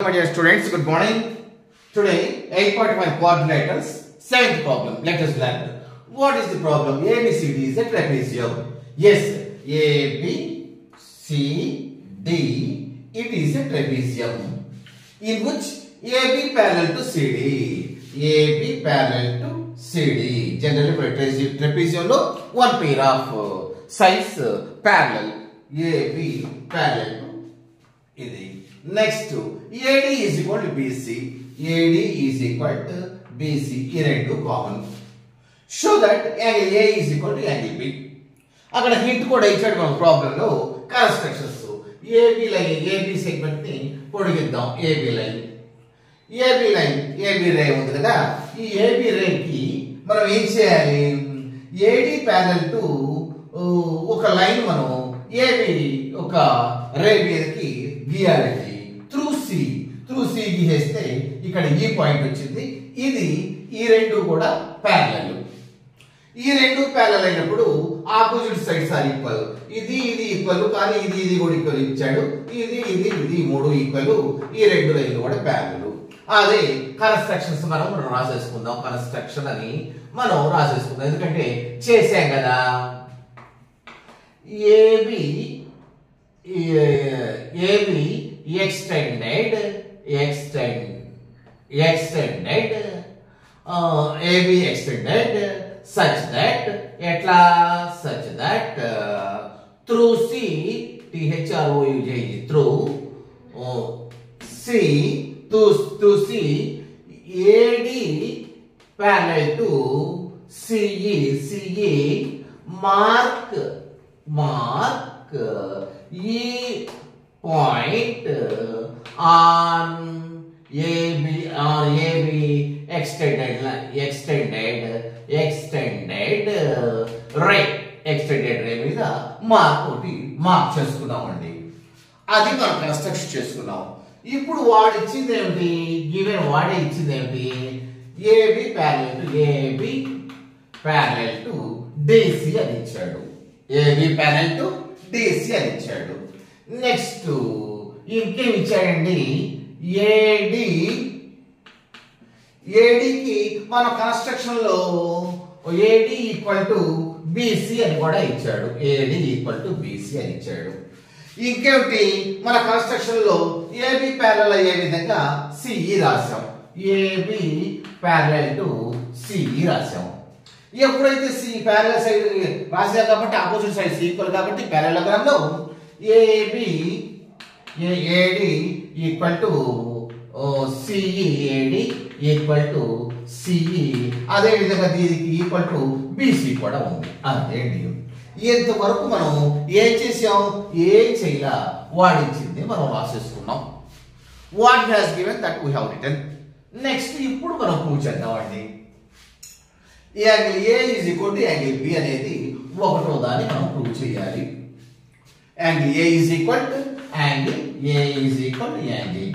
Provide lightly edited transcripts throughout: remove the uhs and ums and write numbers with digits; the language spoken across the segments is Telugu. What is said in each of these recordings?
My dear students, good morning. Today, 8.1 quadrilaterals, 7th problem. Let us learn. What is the problem? ABCD is a trapezium. Yes, ABCD, it is a trapezium. In which AB parallel to CD. AB parallel to CD. Generally, trapezium lo one pair of sides parallel. AB parallel to ఇది. Next, AD is equal to BC. AD is equal to BC. ఈ రెండు common. Show that angle A is equal to angle B. అక్కడ హింట్ కూడా ఇచ్చాడు మన ప్రాబ్లం లో. Constructions AB line, AB segment ని పొడిగిద్దాం. AB line, AB line, AB రే ఉంది కదా. ఈ AB రే కి మనం ఏం చేయాలి? AD ప్యారలల్ టు ఒక లైన్ మనం AB ఒక రే మీదకి గీయాలండి. త్రూ సి గీసేస్తే ఇక్కడ ఈ పాయింట్ వచ్చింది. ఇది ఈ రెండు కూడా ప్యారలల్. ఈ రెండు ప్యారలల్ అయినప్పుడు ఆపోజిట్ సైడ్స్ ఆర్ ఈక్వల్. ఇది ఈక్వల్, కానీ ఇది కూడా ఈక్వల్ ఇచ్చాడు. ఇది మూడు ఈక్వల్. ఈ రెండు లైన్లు కూడా ప్యారలల్. అదే కన్స్ట్రక్షన్స్ మనం రాసేసుకుందాం. కన్స్ట్రక్షన్ అని మనం రాసేసుకుందాం, ఎందుకంటే చేసాం కదా. AB extended AB extended such that through C through C to C AD parallel to CE mark E point on AB extended ray మీద మార్క్ చేసుకున్నామండి. అది మనం కన్స్ట్రక్షన్ చేసుకున్నాం. ఇప్పుడు వాడు ఇచ్చింది ఏమిటి? గివెన్ వాడే ఇచ్చింది ఏమిటి? AB parallel to DC అని ఇచ్చాడు. AB parallel to DC అని ఇచ్చాడు. నెక్స్ట్ ఇంకేం ఇచ్చాడండి? AD కి మన కన్స్ట్రక్షన్ లో AD ఈక్వల్ టు BC అని కూడా ఇచ్చాడు. AD ఈక్వల్ టు BC అని ఇచ్చాడు. ఇంకేమిటి? మన కన్స్ట్రక్షన్ లో AB ప్యారలల్ అయ్యే విధంగా CE రాసాం. AB ప్యారలల్ టు CE రాసాం. ఎప్పుడైతే C ప్యారలల్ సైడ్ రాసాం కాబట్టి ఆపోజిట్ సైడ్స్ ఈక్వల్ కాబట్టి ప్యారలలోగ్రామ్ లో AD equal to CE, AD equal to CE. అదే విధంగా దీనికి ఈక్వల్ టు BC కూడా ఉంది. అదేంటి? ఇంతవరకు మనం ఏం చేసాం? ఏం చేయలా, వాడిచ్చింది మనం రాసేసుకున్నాం. What has given that we have written. Next ఇప్పుడు మనం ప్రూవ్ చేద్దామండి. Angle A is equal to angle B అనేది ఒకటో దాన్ని మనం ప్రూవ్ చేయాలి. Angle A is equal to angle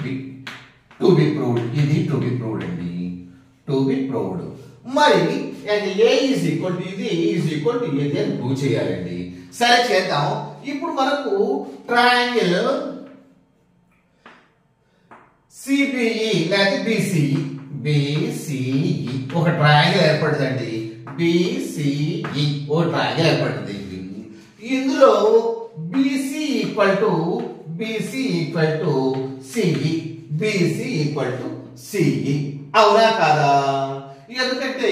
B to be proved. ఇది to be proved అండి. to be proved. మరి angle A is equal to ఇది అని ప్రూవ్ చేయాలండి. సరే చేద్దాం. ఇప్పుడు మనకు ట్రయాంగిల్ CBE లేదా BCE ఒక ట్రయాంగిల్ ఏర్పడిందండి. BCE ఒక ట్రయాంగిల్ ఏర్పడింది. ఇందులో BC equal to CE. BC equal to CE. అవునా కాదా? ఎందుకంటే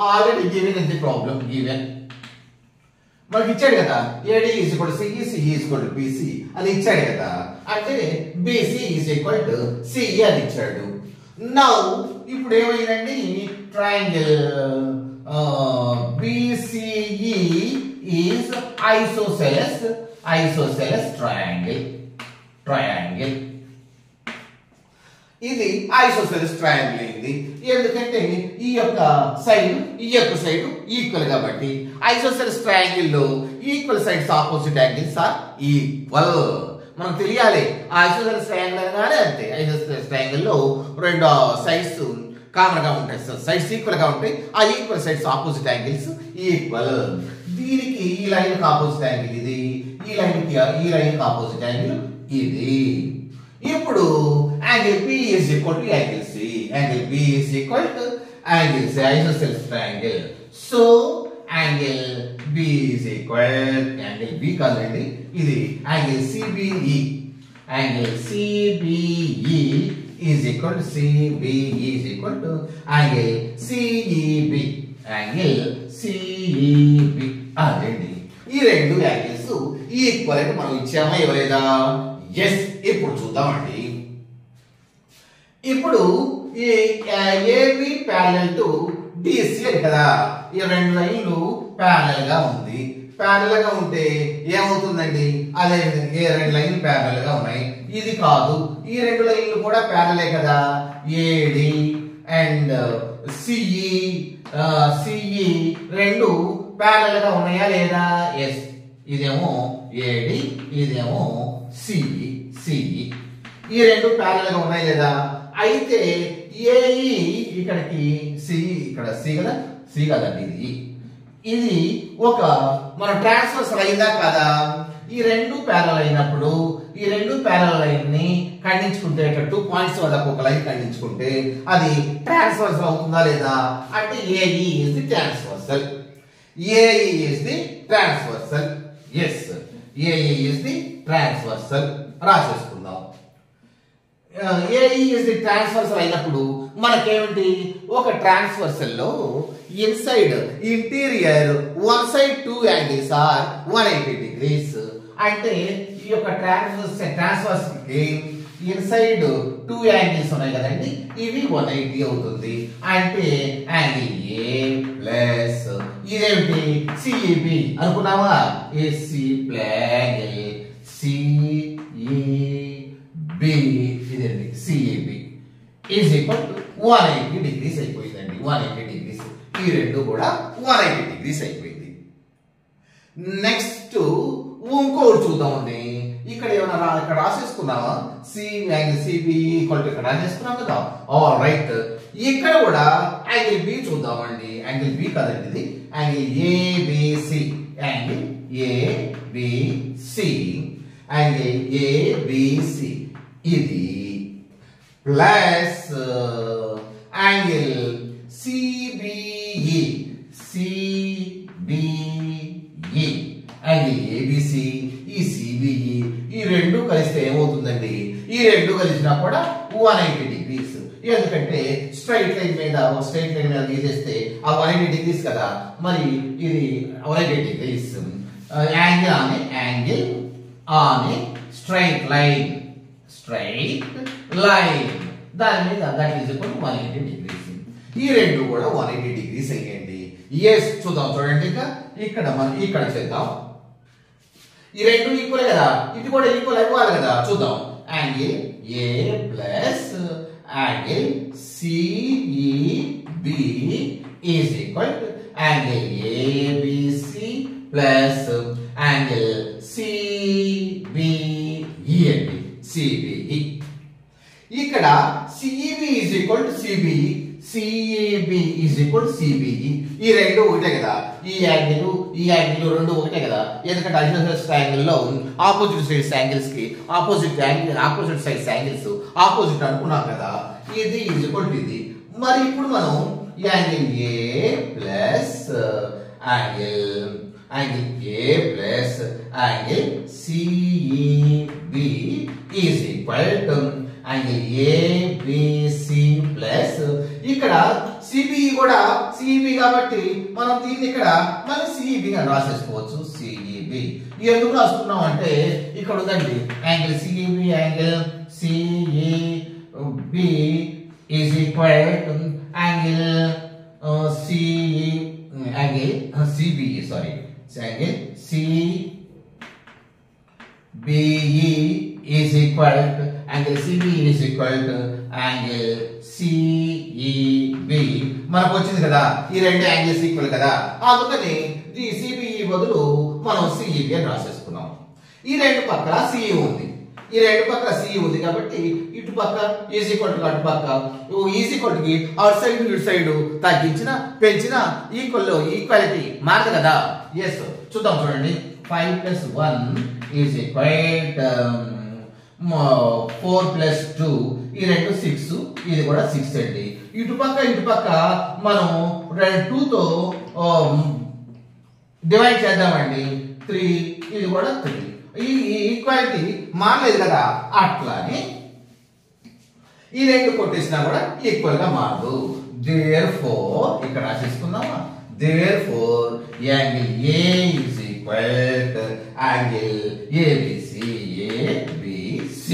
already given in the problem. Given మనకి ఇచ్చాడు కదా. AD is equal to CE, CE is equal to BC అని ఇచ్చాడు కదా. అంటే BC is equal to CE అని ఇచ్చాడు. నౌ ఇప్పుడు ఏమైందండి? Triangle BCE is isosceles triangle. ఇది ఐసోసెలస్ ట్రయాంగిల్ అయింది. ఎందుకంటే ఈ యొక్క సైడ్ ఈక్వల్ కాబట్టి ఐసోసెలస్ ట్రయాంగిల్ లో equal sides opposite angles are equal. మనకు తెలియాలి ఐసోసెలస్ ట్రయాంగిల్ అనగానే అంతే. ఐసోసెలస్ ట్రయాంగిల్ లో రెండు సైడ్స్ కామన్ గా ఉంటాయి, సైడ్స్ ఈక్వల్ గా ఉంటాయి. ఆ equal sides opposite angles equal. దీనికి ఈ లైన్ ఆపోజిట్ యాంగిల్ ఇది, ఈ లైన్ కి ఆపోజిట్ యాంగిల్ ఇది. ఇప్పుడు angle P is equal to angle C. Angle B is equal to angle C. Isosceles triangle. So angle B is equal angle B కాదండి, ఇది angle CBE. Angle CBE is equal to CBE is equal to angle CEB. Angle CEB అదేంటి, ఈ రెండు యాంగిల్స్ ఈక్వల్ అని మనం ఇచ్చామా ఇవ్వలేదా? ఎస్. ఇప్పుడు చూద్దామండి. ఇప్పుడు ఈ ఏబి ప్యారలల్ టు డిసి అని కదా, ఈ రెండు లైన్లు ప్యారలల్ గా ఉంది. ప్యారలల్ గా ఉంటే ఏమవుతుందండి? అదే ఏ రెండు లైన్లు ప్యారలల్ గా ఉన్నాయి, ఇది కాదు. ఈ రెండు లైన్లు కూడా ప్యారలే కదా. ఏడి అండ్ సిఈ రెండు ప్యారలల్ గా ఉన్నాయా లేదా? ఎస్. ఇదేమో ఏడి, ఇదేమో సిఈ. ఈ రెండు ప్యారలల్ గా ఉన్నాయి లేదా? అయితే ఏఈ ఇక్కడికి సిఈ, ఇక్కడ సి కదా, సి కదండి ఇది. ఇది ఒక మన ట్రాన్స్ఫర్స్ అయిందా కదా? ఈ రెండు ప్యారలల్ అయినప్పుడు ఈ రెండు ప్యారలల్ లైన్ ని ఖండించుకుంటే, ఇక్కడ 2 పాయింట్స్ వద్ద ఒక లైన్ ఖండించుకుంటే అది ట్రాన్స్ఫర్స్ అవుతుందా లేదా? అంటే AE is the transversal. AE is the transversal. Yes, AE is the transversal. రాసేసుకుందాం. ఏఈ ఇస్ ది ట్రాన్స్వర్సల్ అయినప్పుడు మనకేమిటి? ఒక ట్రాన్స్వర్సల్ లో inside interior one side 2 angles are 180 degrees. అంటే ఈ యొక్క ట్రాన్స్వర్స్ కి ఇన్సైడ్ 2 యాంగిల్స్ ఉన్నాయి కదండి, ఇవి 180 అవుతుంది. అంటే యాంగిల్ ఏ ప్లస్ ఇదేమిటి? సిఈబి అనుకున్నావా? ఏసీ ప్లస్ సిఈబి, ఇదేంటి? సిఈబి ఈజ్ ఈక్వల్ టు 180 degrees అయిపోయిందండి. 180 degrees. ఈ రెండు కూడా 180 degrees అయిపోయింది. నెక్స్ట్ ఇంకోటి చూద్దామండి. ఇక్కడ ఏమన్నా ఇక్కడ రాసేసుకున్నావా? C angle CB equal to ఇక్కడ రాసేసుకున్నాం కదా. All right. ఇక్కడ కూడా యాంగిల్ బి చూద్దామండి. యాంగిల్ బి కదండి ఇది, angle ABC. Angle ABC, angle ABC ఇది plus angle CBE. CBE angle ABC, ఈ సిబిఈ, ఈ రెండు కలిస్తే ఏమవుతుందండి? ఈ రెండు కలిసినా కూడా 180 degrees. ఎందుకంటే స్ట్రైట్ లైన్ మీద గీసేస్తే ఆ 180 degrees కదా, మరి ఇది 180 degrees. Angle on a straight line దాని మీద that is equal to 180 degrees. ఈ రెండు కూడా 180 degrees అయ్యండి. ఎస్. చూద్దాం చూడండి. ఇక్కడ మనం ఇక్కడ చేద్దాం. ఈ రెండు ఈక్వల్ కదా, ఇది కూడా ఈక్వల్ అయిపోవాలి కదా. చూద్దాం. Angle A plus angle CEB is equal to angle ABC plus angle CBE అండి. సిబిఈ ఇక్కడ CEB is equal to CBE, CAB is equal to CBE. ఈ రెండు ఒకటే కదా. ఈ యాంగిల్ రెండు ఒకటే కదా. ఎందుకంటే ఐసోసెలస్ ట్రయాంగిల్ లో ఆపోజిట్ సైడ్స్ యాంగిల్స్ కి ఆపోజిట్ సైడ్స్ యాంగిల్స్ ఆపోజిట్ అనుకున్నాం కదా. ఇది ఈజ్ ఈక్వల్ టు ఇది. మరి ఇప్పుడు మనం angle A plus angle A plus angle CEB is equal to angle ABC plus ఇక్కడ సిబిఈ కూడా సిఈబి కాబట్టి మనం దీన్ని ఇక్కడ మళ్ళీ సిఈబి అని రాసేసుకోవచ్చు. సిఈబి ఎందుకు రాసుకున్నాం అంటే ఇక్కడ ఉందండి angle సిఈబి, angle CEB is equal to angle CBE sorry angle CBE is equal to angle CBE is equal to angle CEB. మనకు వచ్చింది కదా, ఈ రెండు యాంగిల్స్ ఈక్వల్ కదా, అందుకని ఈ CBE బదులు మనం CEB అని రాసేసుకున్నాం. ఈ రెండు పక్కల CE ఉంది, ఈ రెండు పక్కల CE ఉంది కాబట్టి ఇటు పక్క ఈజ్ ఈక్వల్ టు అటు పక్క is equal to out side ఇటు సైడ్ తగ్గించిన పెంచిన ఈక్వాలిటీ మారదు కదా. ఎస్. చూద్దాం చూడండి. 5 + 1 is equal to 4 ప్లస్ 2 ఈ రెండు 6 ఇది కూడా 6 అండి. ఇటుపక్క మనం 2తో డివైడ్ చేద్దామండి. 3 ఇది కూడా 3. ఈ ఈక్వాలిటీ మారలేదు కదా, అట్లానే ఈ రెండు కొట్టేసినా కూడా ఈక్వల్ గా మారదు. therefore ఇక్కడ రాసేసుకుందామా, therefore angle A is equal to angle ABC. ABC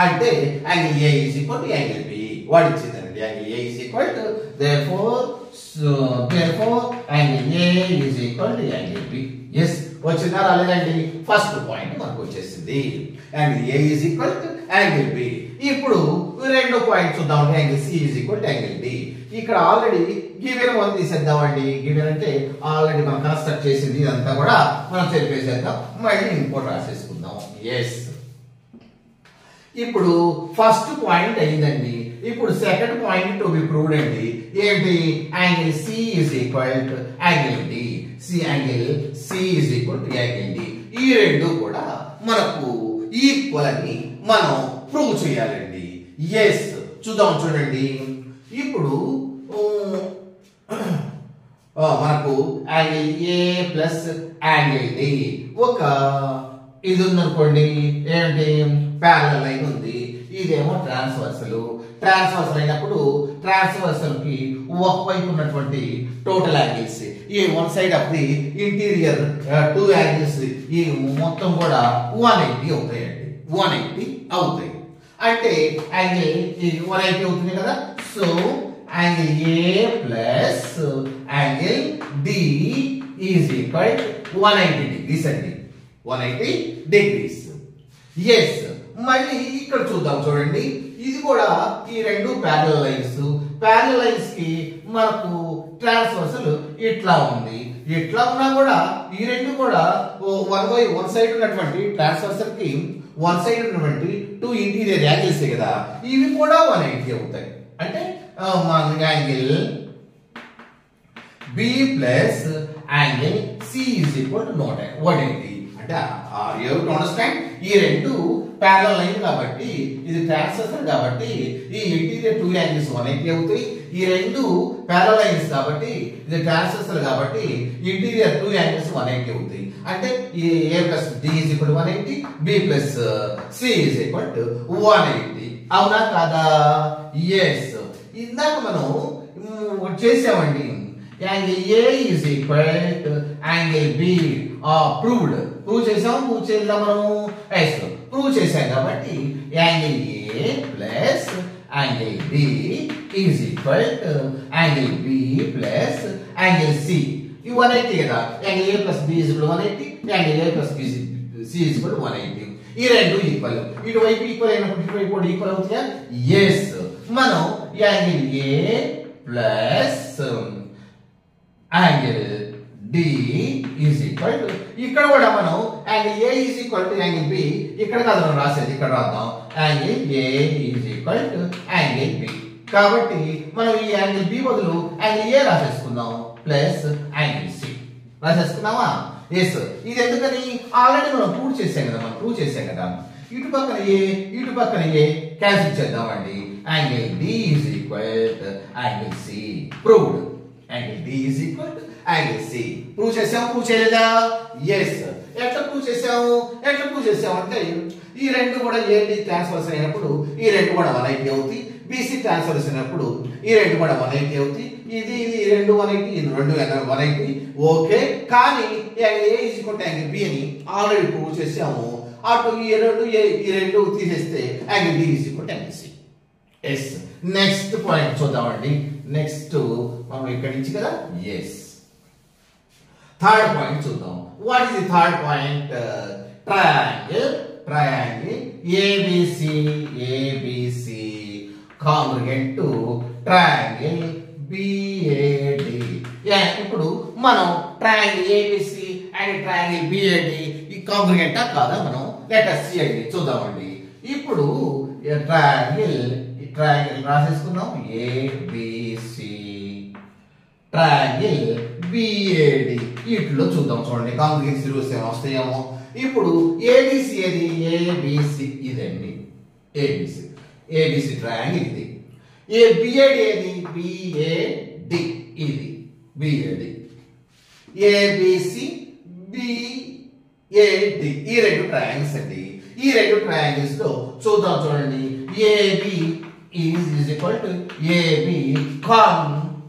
అంటే angle A is equal to angle B. వాడు ఇచ్చిందండి angle A is equal to, therefore angle A is equal to angle B. Yes వచ్చిందా రాలేదండి? ఫస్ట్ పాయింట్ మనకు వచ్చేసింది. Angle A is equal to angle B. ఇప్పుడు రెండో పాయింట్ చూద్దాం. Angle C is equal to angle D. ఇక్కడ ఆల్రెడీ గివెన్ వన్ తీసేద్దామండి. గివెన్ అంటే ఆల్రెడీ మనం కన్స్ట్రక్ట్ చేసింది, ఇదంతా కూడా మనం చెప్పేసేద్దాం. మళ్ళీ ఇంకోటి రాసేసుకుందాం. ఎస్ ఇప్పుడు ఫస్ట్ పాయింట్ అయిందండి. ఇప్పుడు second point to be proved అండి. ఏంటి? Angle C is equal to angle D. Angle C is equal to angle D. ఈ రెండు కూడా మనకు ఈక్వల్ అని మనం ప్రూవ్ చేయాలండి. ఎస్ చూద్దాం. చూడండి, ఇప్పుడు మనకు angle A plus angle D ఒక ఇది ఉందనుకోండి. ఏంటి? ప్యారలల్ లైన్ ఉంది. ఇదేమో ట్రాన్స్వర్సల్ అయినప్పుడు ట్రాన్స్వర్సల్ కి ఒకవైపు ఉన్నటువంటి టోటల్ యాంగిల్స్ ఈ one side of the interior two angles ఈ మొత్తం కూడా 180 అవుతాయండి. 180 అవుతాయి అంటే యాంగిల్ 180 అవుతుంది కదా. So angle A plus angle D is equal 180 degrees అండి. 180 degrees. ఎస్ మళ్ళీ ఇక్కడ చూద్దాం. చూడండి, ఇది కూడా ఈ రెండు ప్యారలల్ లైన్స్ కి మనకు ట్రాన్స్వర్సల్ ఇట్లా ఉంది. ఇట్లా ఉన్నా కూడా ఈ రెండు కూడా వన్ సైడ్ ఉన్నటువంటి ట్రాన్స్వర్సల్ కి వన్ సైడ్ ఉన్నటువంటి టూ ఇంటీరియర్ యాంగిల్స్ కదా, ఇవి కూడా 180 అవుతాయి. అంటే మన angle B plus angle C is equal to 180. అంటే యూ హావ్ టు అండర్స్టాండ్, ఈ రెండు ప్యారలల్ లైన్ కాబట్టి ఇది ట్రాన్స్వర్సల్ కాబట్టి ఈ ఇంటీరియర్ టూ యాంగిల్స్ 180 అవుతాయి. ఈ రెండు ప్యారలల్ లైన్స్ కాబట్టి ఇది ట్రాన్స్వర్సల్ కాబట్టి ఇంటీరియర్ టూ యాంగిల్స్ 180 అవుతాయి. అంటే ఈ A plus D is equal to 180, B plus C is equal to 180. అవునా కాదా? ఎస్ ఇందాక మనం చేసామండి. Angle A is equal to angle B prove చేద్దాం మనం. ప్రూవ్ చేసాం కాబట్టి angle A plus angle B is equal to angle B plus angle C. ఈ 180 కదా. Angle A plus B is equal 180, angle A plus C is equal 180. ఈ రెండు ఈక్వల్. ఇటువైపు ఈక్వల్ అయినప్పుడు ఇటువైపు కూడా ఈక్వల్ అవుతుందా? ఎస్. మనం angle A plus angle D is equal to, ఇక్కడ కూడా మనం angle A is equal to angle B, ఇక్కడ కాదు మనం రాసేది, ఇక్కడ రాద్దాం. Angle A is equal to angle B. కాబట్టి మనం ఈ యాంగిల్ B బదులు యాంగిల్ A రాసేసుకుందాం ప్లస్ యాంగిల్ C రాసేసుకున్నామా? ఎస్. ఇది ఎందుకని? ఆల్రెడీ మనం ప్రూవ్ చేసాం కదా. ఇటు పక్కన A క్యాన్సిల్ చేద్దామండి. Angle D is equal to angle C. Proved. Angle D is equal to angle C. Prove చేయలేదా? ఎస్. ఎట్లా ప్రూవ్ చేసాము అంటే ఈ రెండు కూడా ఏంటి ట్రాన్స్ఫర్స్ అయినప్పుడు ఈ రెండు కూడా 180 అవుతాయి. BC ట్రాన్స్ఫర్స్ అయినప్పుడు ఈ రెండు కూడా 180 అవుతాయి. ఇది రెండు 180, ఇది రెండు 180. ఓకే. కానీ angle A is equal to angle B అని ఆల్రెడీ ప్రూవ్ చేసాము. అటు ఈ రెండు తీసేస్తే angle D is equal to angle C. Yes. Next point చూద్దామండి. నెక్స్ట్ మనం ఇక్కడి నుంచి కదా. ఎస్. థర్డ్ పాయింట్ చూద్దాం. What is the third point? Triangle ABC congruent to triangle BAD. ఇప్పుడు మనం triangle ABC and triangle BAD ఈ కాంగ్రుగెంటా కాదా మనం లెట్ us see అండి, చూద్దామండి. ఇప్పుడు ట్రయాంగిల్ రాసేసుకుందాం. ABC triangle BAD. వీటిలో చూద్దాం. చూడండి కాంగ్రుగెన్సీ రూల్స్ ఏమో వస్తాయేమో. ఇప్పుడు ఏబిసి ఏది ఏబిసి ఇదండి ఏబిసి ఏబిసి ట్రయాంగిల్ ఇది బిఏడి ఏది బిఏడి ఇది బిఏడి ఏబిసి బిఏడి ఈ రెండు ట్రయాంగిల్స్ అండి ఈ రెండు ట్రయాంగిల్స్ లో చూద్దాం చూడండి AB is equal to AB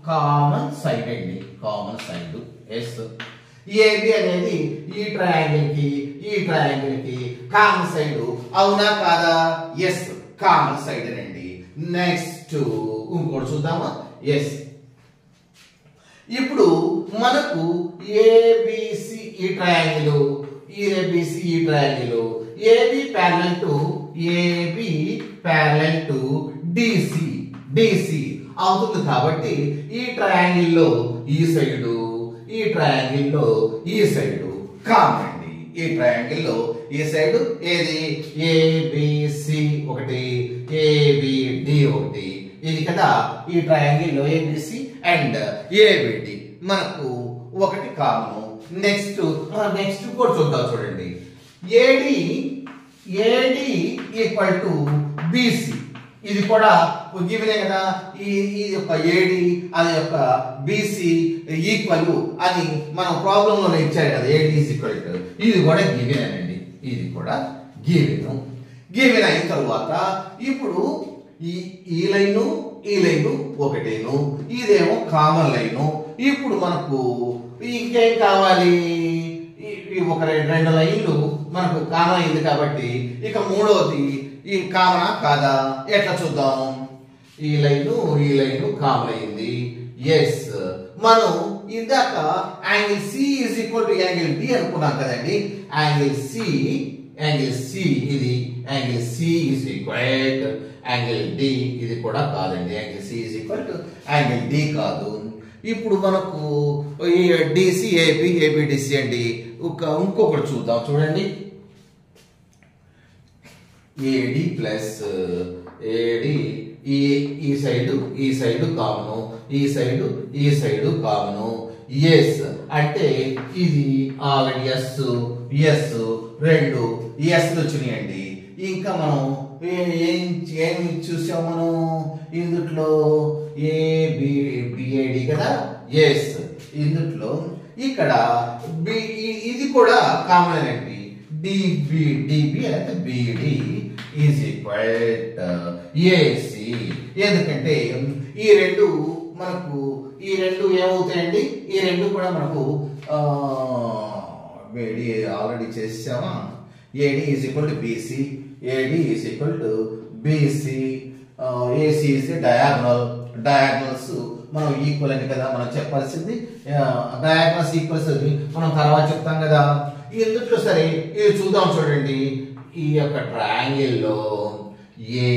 common side అండి కామన్ సైడ్ ఎస్ ఏబి అనేది ఈ ట్రయాంగిల్ కి కామన్ సైడ్ అవునా కాదా ఎస్ కామన్ సైడ్ అండి నెక్స్ట్ ఇంకోటి చూద్దామా ఎస్ ఇప్పుడు మనకు ఏబిసి ఈ ట్రయాంగిల్ ఏబిసి ఈ triangle AB parallel to DC అవుతుంది కాబట్టి ఈ ట్రయాంగిల్ లో ఈ సైడ్ కామన్ అండి ఈ ట్రయాంగిల్ లో ఈ సైడ్ ఏది ఏబిసి ఒకటి ఏబిడి ఒకటి ఇది కదా ఈ ట్రయాంగిల్ లో ఏబిసి అండ్ ఏబిడి మనకు ఒకటి కామన్ నెక్స్ట్ కూడా చూద్దాం చూడండి ఏడి ఈక్వల్ టు బిసి ఇది కూడా గివెనే కదా ఈ యొక్క ఏడి అది యొక్క బిసి ఈక్వల్ అని మనం ప్రాబ్లం లో ఇచ్చారు కదా ఏడి ఈజ్ ఈక్వల్ టు ఇది కూడా గివెన్ అండి ఇది కూడా గివెన్ అయిన తర్వాత ఇప్పుడు ఈ లైను ఒకటేను ఇదేమో కామన్ లైను ఇప్పుడు మనకు ఇంకేం కావాలి ఒక రెండు లైన్లు మనకు కామన్ అయింది కాబట్టి ఇక మూడోది ఈ కామనా కాదా ఎట్లా చూద్దాం ఈ లైను కామన్ అయింది ఎస్ మనం ఇందాక angle C is equal to angle D అనుకున్నాం కదండి యాంగిల్ సి ఇది angle C is equal angle D ఇది కూడా కాదండి angle C is equal to angle D కాదు ఇప్పుడు మనకు ఈ డిసి ఏబిడిసి అండి ఇంకొకటి చూద్దాం చూడండి ఏడి ప్లస్ ఏడి ఈ సైడ్ కామను ఈ సైడ్ కామను ఎస్ అంటే ఇది ఆల్రెడీ ఎస్ రెండు ఎస్ వచ్చినాయండి ఇంకా మనం ఏం చూసాం మనం ఇందుట్లో బిఏడి కదా ఎస్ ఇందుట్లో ఇక్కడ ఇది కూడా కామన్ అండి డిబి అంటే బిడి ఈజ్ ఈక్వల్ ఏసి ఎందుకంటే ఈ రెండు ఏమవుతాయండి ఈ రెండు కూడా మనకు బిడి ఆల్రెడీ చేసామా AD is equal to BC AD is equal to BC AC is diagonals మనం ఈక్వల్ అని కదా మనం చెప్పాల్సింది డయాగ్నల్స్ ఈక్వల్స్ మనం తర్వాత చెప్తాం కదా ఎందుకు సరే ఇది చూద్దాం చూడండి ఈ యొక్క ట్రయాంగిల్ లో ఏ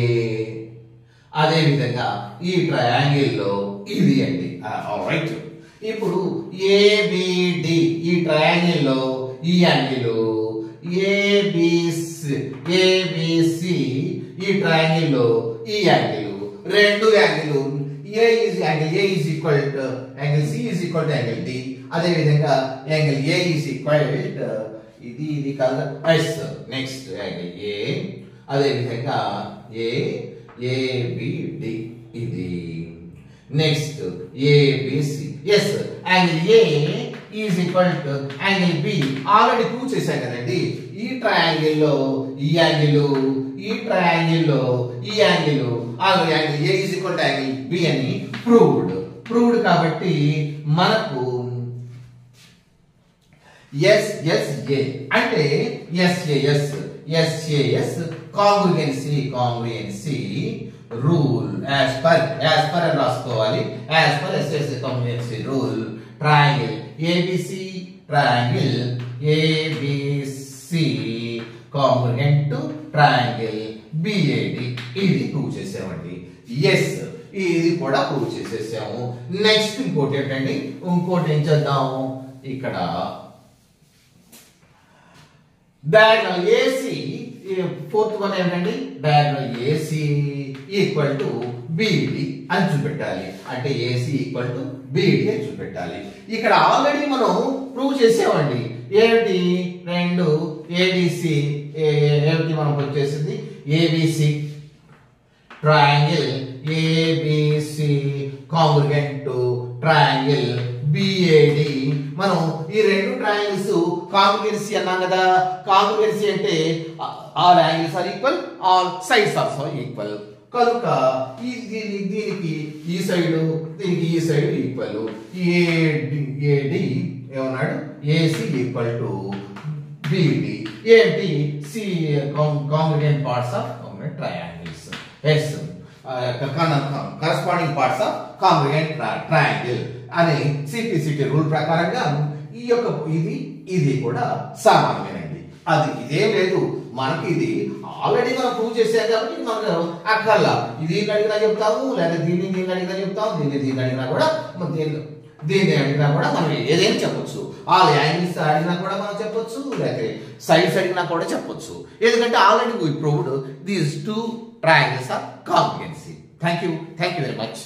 అదే విధంగా ఈ ట్రయాంగిల్ లో ఇది అండి రైట్ ఇప్పుడు ఏబిడి ఈ ట్రయాంగిల్ లో ఈ యాంగిల్ ఏబిసి ఈ ట్రయాంగిల్ లో ఈ యాంగిల్ రెండు angle A is equal to angle C is equal to angle D అదే విధంగా యాంగిల్ ఏ ఈజ్ ఈక్వల్ ఇది కదా ఎస్ నెక్స్ట్ యాంగిల్ ఏ అదే విధంగా ఏబిడి ఇది next ABC yes angle A is equal to angle B already prove చేశాం కదండి ఈ ట్రయాంగిల్ లో ఈ యాంగిల్ ఈ ట్రయాంగిల్ లో ఈ angle already angle A is equal to angle B అని ప్రూవ్డ్ కాబట్టి మనకు ఎస్ఎస్ఏ అంటే SAS congruency rule as per అని రాసుకోవాలి as per SS congruency rule triangle ABC congruent to triangle BAD ఇది ప్రూవ్ చేసామండి ఎస్ ఇది కూడా ప్రూవ్ చేసేసాము నెక్స్ట్ ఇంకోటి ఏంటండి ఇంకోటి ఏం చేద్దాం ఇక్కడ డయాగ్నల్ ఏసీ ఫోర్త్ వన్ ఏంటండి డయాగ్నల్ ఏసీ ఈక్వల్ టు బిడి అని చూపెట్టాలి అంటే ఏసీ ఈక్వల్ టు బిడి అని చూపెట్టాలి ఇక్కడ ఆల్రెడీ మనం ప్రూవ్ చేసామండి ఏంటి రెండు ఏడిసి ఏమిటి మనం వచ్చేసింది ABC triangle ABC congruent to triangle BAD. మనం ఈ రెండు ట్రయాంగిల్స్ కాంగ్రుగెన్సీ అన్నాం కదా. కాంగ్రుగెన్సీ అంటే all angles are equal, all sides also equal. కనుక దీనికి ఈ సైడ్ దీనికి ఈ సైడ్ ఈక్వల్. ఏడి ఏమన్నాడు ఏసి ఈక్వల్ టు బిడి. ఏంటి C congruent parts of congruent triangles. Yes corresponding parts of congruent triangle అనే సిపిసిటి రూల్ ప్రకారంగా ఈ యొక్క ఇది కూడా సమానమేనండి. అది ఇదేం లేదు, మనకి ఇది ఆల్రెడీ మనం ప్రూవ్ చేసాం కాబట్టి మనకు అక్కర్లా. ఇది అడిగినా చెప్తాము, లేదా దీన్ని అడిగినా చెప్తాము, దీన్ని అడిగినా కూడా దీన్ని అడిగినా కూడా మనం ఏదైనా చెప్పొచ్చు. ఆల్ యాంగిల్స్ అడిగినా కూడా మనం చెప్పొచ్చు, లేకపోతే సైడ్స్ అడిగినా కూడా చెప్పొచ్చు. ఎందుకంటే already we proved these two triangles are congruency. Thank you very much.